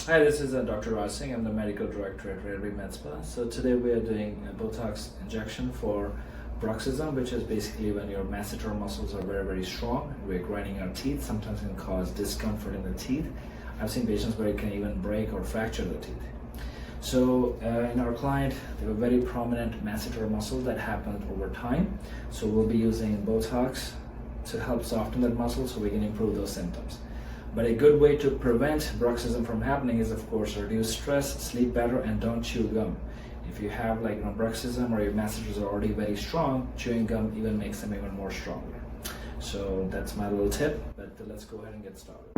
Hi, this is Dr. Rasing. I'm the medical director at Raving Med Spa. So today we are doing a Botox injection for Bruxism, which is basically when your masseter muscles are very strong. We're grinding our teeth. Sometimes it can cause discomfort in the teeth. I've seen patients where it can even break or fracture the teeth. So in our client, they have a very prominent masseter muscle that happened over time. So we'll be using Botox to help soften that muscle so we can improve those symptoms. But a good way to prevent bruxism from happening is, of course, reduce stress, sleep better, and don't chew gum. If you have bruxism or your masseters are already very strong, chewing gum even makes them even more stronger. So that's my little tip, but let's go ahead and get started.